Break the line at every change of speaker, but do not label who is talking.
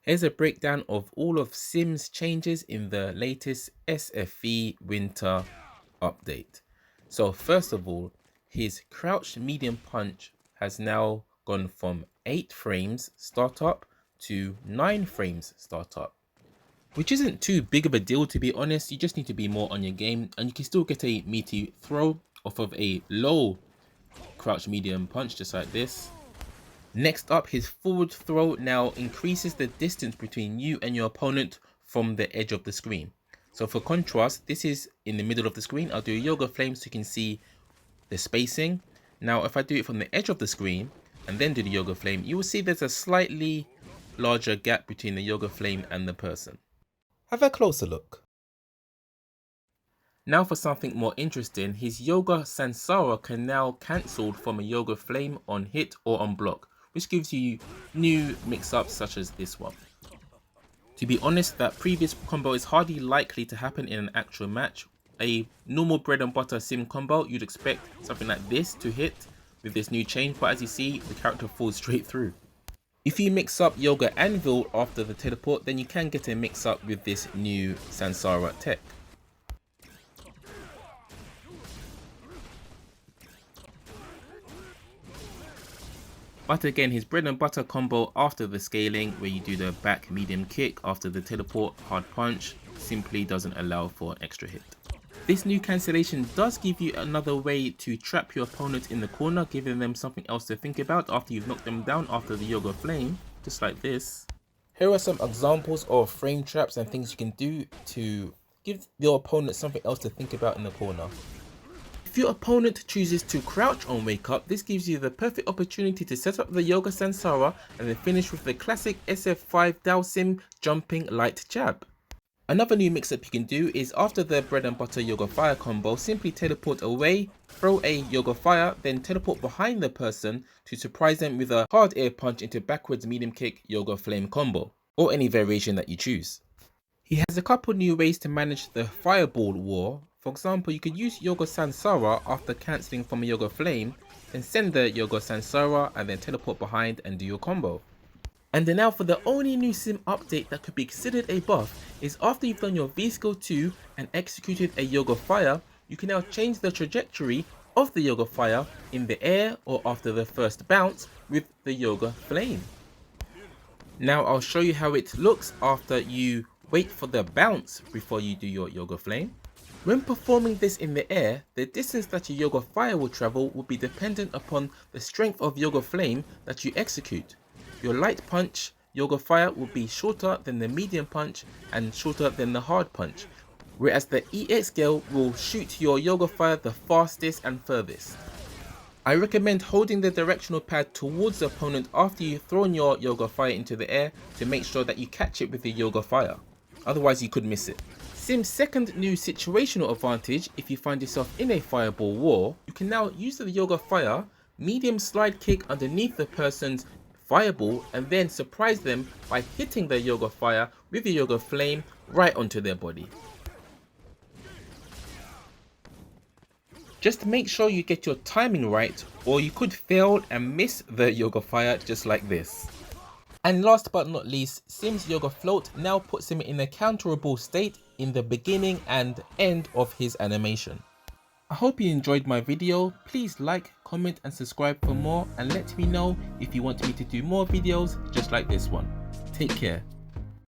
Here's a breakdown of all of Sim's changes in the latest SFV winter update. So first of all, his crouched medium punch has now gone from 8 frames startup to 9 frames startup, which isn't too big of a deal, to be honest. You just need to be more on your game and you can still get a meaty throw off of a low crouch medium punch just like this. Next up, his forward throw now increases the distance between you and your opponent from the edge of the screen. So for contrast, this is in the middle of the screen. I'll do a yoga flame so you can see the spacing. Now if I do it from the edge of the screen and then do the yoga flame, you will see there's a slightly larger gap between the yoga flame and the person. Have a closer look. Now for something more interesting, his Yoga Sansara can now cancel from a Yoga Flame on hit or on block, which gives you new mix-ups such as this one. To be honest, that previous combo is hardly likely to happen in an actual match. A normal bread and butter sim combo, you'd expect something like this to hit with this new change, but as you see, the character falls straight through. If you mix up Yoga Anvil after the teleport, then you can get a mix-up with this new Sansara tech. But again, his bread and butter combo after the scaling, where you do the back medium kick after the teleport hard punch, simply doesn't allow for an extra hit. This new cancellation does give you another way to trap your opponent in the corner, giving them something else to think about after you've knocked them down after the Yoga Flame, just like this. Here are some examples of frame traps and things you can do to give your opponent something else to think about in the corner. If your opponent chooses to crouch on wake up, this gives you the perfect opportunity to set up the Yoga Sansara and then finish with the classic SF5 Dhalsim jumping light jab. Another new mix up you can do is after the bread and butter Yoga Fire combo, simply teleport away, throw a Yoga Fire, then teleport behind the person to surprise them with a hard air punch into backwards medium kick Yoga Flame combo, or any variation that you choose. He has a couple new ways to manage the fireball war. For example, you could use Yoga Sansara after cancelling from a Yoga Flame, then send the Yoga Sansara and then teleport behind and do your combo. And then now for the only new sim update that could be considered a buff is after you've done your V-Skill 2 and executed a Yoga Fire, you can now change the trajectory of the Yoga Fire in the air or after the first bounce with the Yoga Flame. Now I'll show you how it looks after you wait for the bounce before you do your Yoga Flame. When performing this in the air, the distance that your Yoga Fire will travel will be dependent upon the strength of Yoga Flame that you execute. Your light punch Yoga Fire will be shorter than the medium punch and shorter than the hard punch, whereas the EX Gale will shoot your Yoga Fire the fastest and furthest. I recommend holding the directional pad towards the opponent after you've thrown your Yoga Fire into the air to make sure that you catch it with the Yoga Fire, otherwise you could miss it. Sim's second new situational advantage, if you find yourself in a fireball war, you can now use the Yoga Fire, medium slide kick underneath the person's fireball and then surprise them by hitting the Yoga Fire with the Yoga Flame right onto their body. Just make sure you get your timing right or you could fail and miss the Yoga Fire just like this. And last but not least, Sim's Yoga Float now puts him in a counterable state in the beginning and end of his animation. I hope you enjoyed my video. Please like, comment and subscribe for more, and let me know if you want me to do more videos just like this one. Take care.